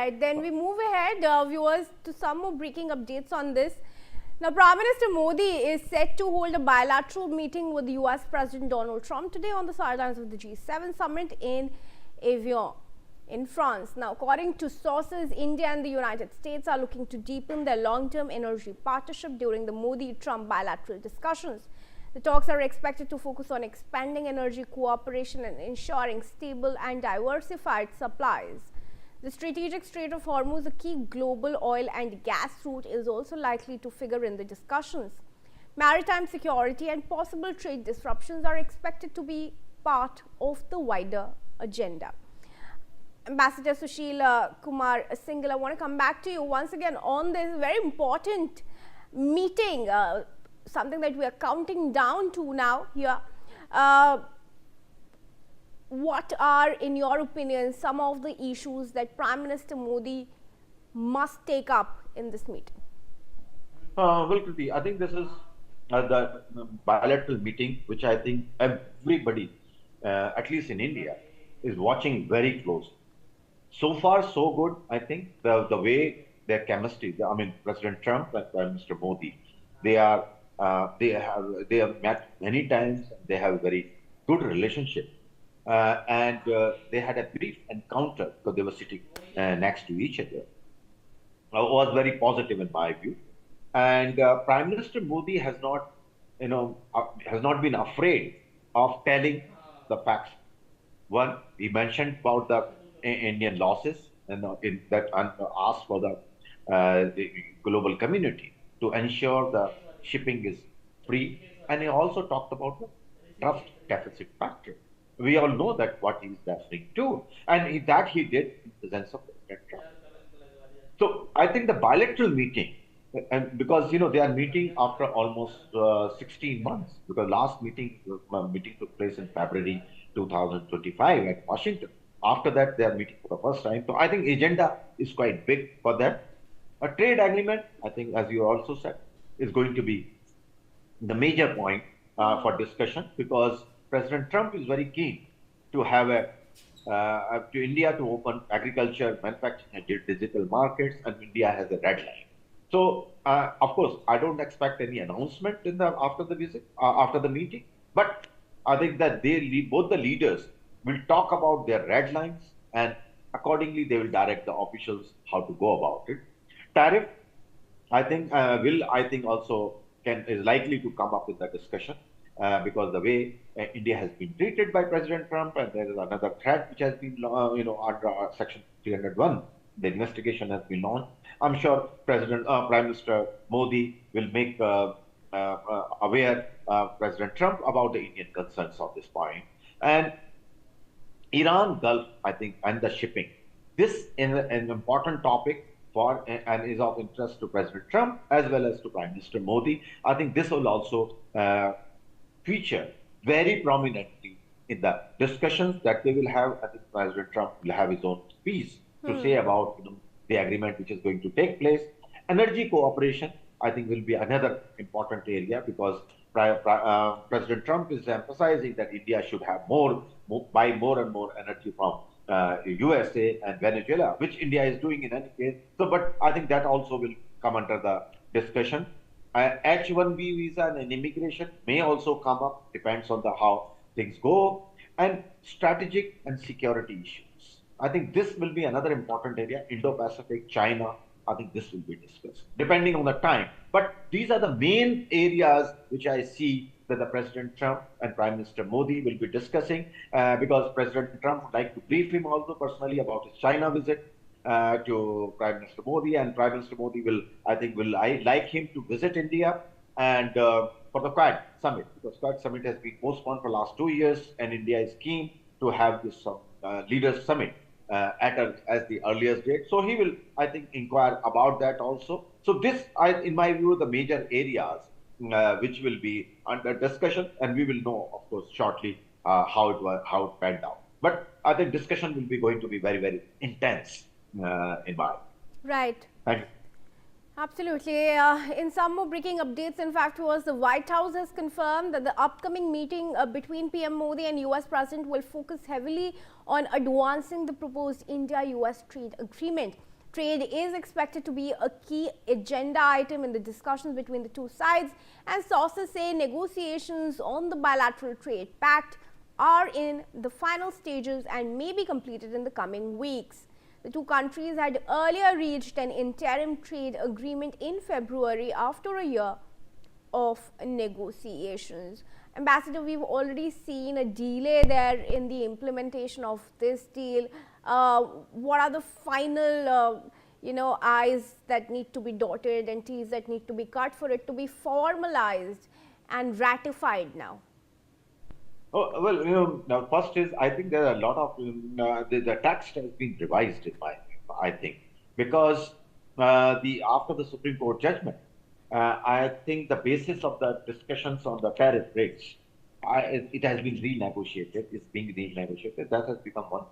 right, then we move ahead, viewers, to some more breaking updates on this. Now, Prime Minister Modi is set to hold a bilateral meeting with US President Donald Trump today on the sidelines of the G7 summit in Avion in France. Now, according to sources, India and the United States are looking to deepen their long-term energy partnership during the Modi-Trump bilateral discussions. The talks are expected to focus on expanding energy cooperation and ensuring stable and diversified supplies. The strategic Strait of Hormuz, a key global oil and gas route, is also likely to figure in the discussions. Maritime security and possible trade disruptions are expected to be part of the wider agenda. Ambassador Sushil Kumar Singhal, I want to come back to you once again on this very important meeting, something that we are counting down to now here. What are, in your opinion, some of the issues that Prime Minister Modi must take up in this meeting? Well, Kriti, I think this is the bilateral meeting, which I think everybody, at least in India, is watching very close. So far, so good. I think the way their chemistry, President Trump and Prime Minister Modi, they have met many times. They have a very good relationship, and they had a brief encounter because they were sitting next to each other. Was very positive in my view, and Prime Minister Modi has not been afraid of telling the facts. One, he mentioned about the Indian losses and asked for the global community to ensure the shipping is free, and he also talked about the trust deficit factor. We all know that what he is referring to, and that he did in the presence of President Trump. So I think the bilateral meeting, and because they are meeting after almost 16 months, because last meeting took place in February 2025 at Washington. After that, they are meeting for the first time. So I think agenda is quite big for them. A trade agreement, I think, as you also said, is going to be the major point for discussion, because President Trump is very keen to have to India to open agriculture, manufacturing, and digital markets, and India has a red line. So, of course, I don't expect any announcement after the visit, after the meeting, but I think that both the leaders will talk about their red lines, and accordingly they will direct the officials how to go about it. Tariff, I think, also is likely to come up with the discussion, because the way India has been treated by President Trump, and there is another threat which has been, under Section 301, the investigation has been launched. I'm sure Prime Minister Modi will make aware President Trump about the Indian concerns on this point. And Iran Gulf, I think, and the shipping. This is an important topic and is of interest to President Trump as well as to Prime Minister Modi. I think this will also feature very prominently in the discussions that they will have. I think President Trump will have his own piece to say about the agreement which is going to take place. Energy cooperation, I think, will be another important area, because President Trump is emphasizing that India should have buy more and more energy from USA and Venezuela, which India is doing in any case. So, but I think that also will come under the discussion. H-1B visa and immigration may also come up, depends on how things go, and strategic and security issues. I think this will be another important area. Indo-Pacific, China, I think this will be discussed, depending on the time. But these are the main areas which I see that the President Trump and Prime Minister Modi will be discussing, because President Trump would like to brief him also personally about his China visit to Prime Minister Modi, and Prime Minister Modi will like him to visit India, and for the Quad summit, because Quad summit has been postponed for the last 2 years, and India is keen to have this leaders summit as the earliest date. So he will, I think, inquire about that also. So this, in my view, the major areas which will be under discussion, and we will know, of course, shortly how it panned out. But I think discussion will be going to be very, very intense in my view. Right. Thank you. Absolutely. In some more breaking updates, in fact, the White House has confirmed that the upcoming meeting between PM Modi and US President will focus heavily on advancing the proposed India-US trade agreement. Trade is expected to be a key agenda item in the discussions between the two sides, and sources say negotiations on the bilateral trade pact are in the final stages and may be completed in the coming weeks. The two countries had earlier reached an interim trade agreement in February after a year of negotiations. Ambassador, we've already seen a delay there in the implementation of this deal. What are the final, I's that need to be dotted and T's that need to be cut for it to be formalized and ratified now? Oh, well, now first is I think there are a lot of the text has been revised in my I think because the after the Supreme Court judgment, I think the basis of the discussions on the tariff rates, it has been renegotiated. It's being renegotiated. That has become one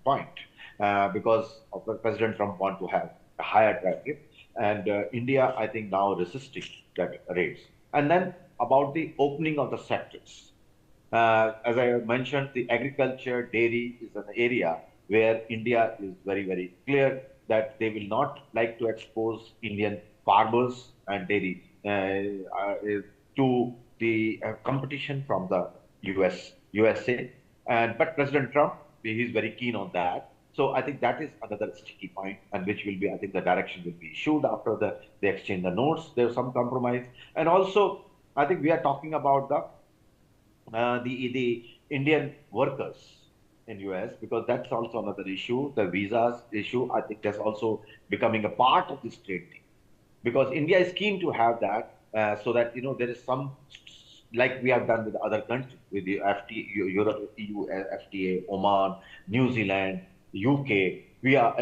point because of the President Trump want to have a higher tariff, and India I think now resisting that rates. And then about the opening of the sectors. As I mentioned, the agriculture, dairy is an area where India is very, very clear that they will not like to expose Indian farmers and dairy to the competition from the USA. But President Trump, he is very keen on that. So I think that is another sticky point, and which will be, I think, the direction will be issued after they exchange the notes. There's some compromise, and also I think we are talking about the Indian workers in US because that's also another issue. The visas issue, I think, that's also becoming a part of this trade deal because India is keen to have that so that there is some like we have done with other countries with the FTA, Europe, EU, FTA, Oman, New Zealand, UK. We are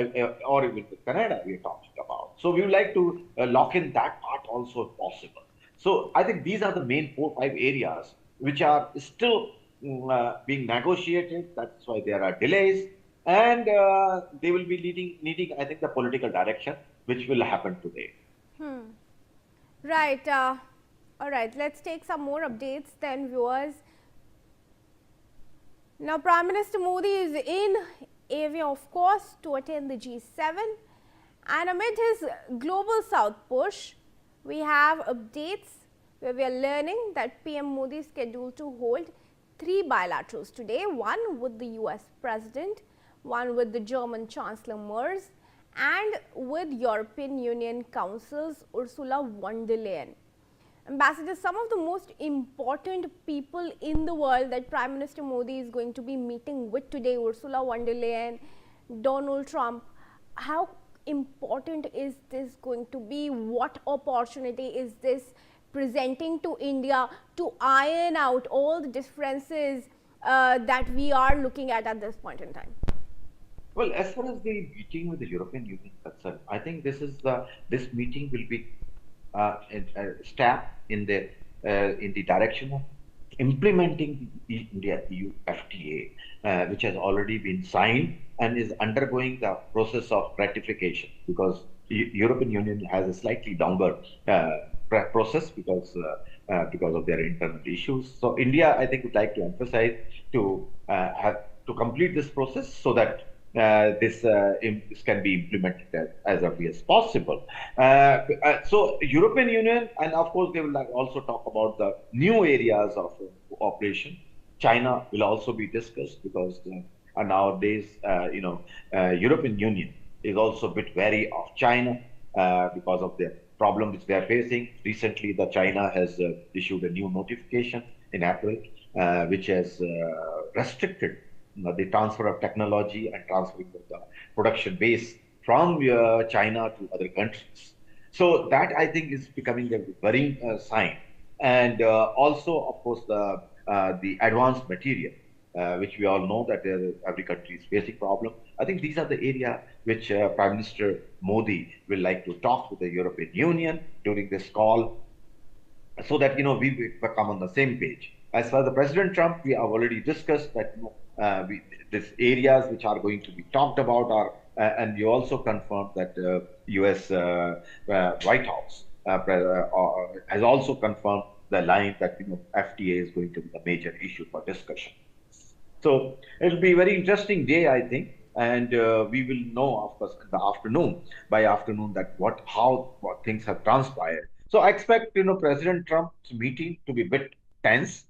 or even with Canada we are talking about. So we would like to lock in that part also if possible. So I think these are the main 4-5 areas which are still being negotiated. That's why there are delays, and they will be needing, I think, the political direction, which will happen today. Right. All right. Let's take some more updates then, viewers. Now, Prime Minister Modi is in Avia, of course, to attend the G7, and amid his Global South push, we have updates where we are learning that PM Modi is scheduled to hold 3 bilaterals today, one with the US President, one with the German Chancellor Merz, and with European Union Council's Ursula von der Leyen. Ambassador, some of the most important people in the world that Prime Minister Modi is going to be meeting with today, Ursula von der Leyen, Donald Trump, how important is this going to be? What opportunity is this presenting to India to iron out all the differences that we are looking at this point in time? Well, as far as the meeting with the European Union is concerned, I think this meeting will be a step in the direction of implementing the India-EU FTA, which has already been signed and is undergoing the process of ratification because the European Union has a slightly longer process because of their internal issues. So India, I think, would like to emphasize to complete this process so that this can be implemented as early as possible. So European Union, and of course they will also talk about the new areas of cooperation. China will also be discussed because nowadays, European Union is also a bit wary of China because of the problem which they are facing. Recently, China has issued a new notification in April, which has restricted the transfer of technology and transferring of the production base from China to other countries. So that, I think, is becoming a worrying sign. And also, of course, the advanced material, which we all know that every country is facing problem. I think these are the area which Prime Minister Modi will like to talk with the European Union during this call, so that we come on the same page. As far as the President Trump, we have already discussed that these areas which are going to be talked about are, and you also confirmed that U.S. White House has also confirmed the line that FTA is going to be a major issue for discussion. So it will be a very interesting day, I think, and we will know, of course, in the afternoon, by afternoon, that what things have transpired. So I expect, President Trump's meeting to be a bit tense,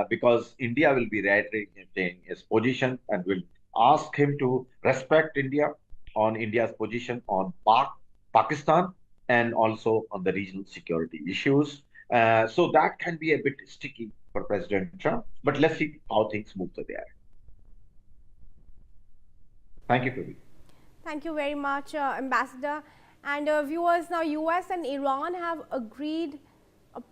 because India will be reiterating his position and will ask him to respect India on India's position on Pakistan, and also on the regional security issues. So that can be a bit sticky for President Trump, but let's see how things move there. Thank you, Pradeep. Thank you very much, Ambassador. And viewers, now US and Iran have agreed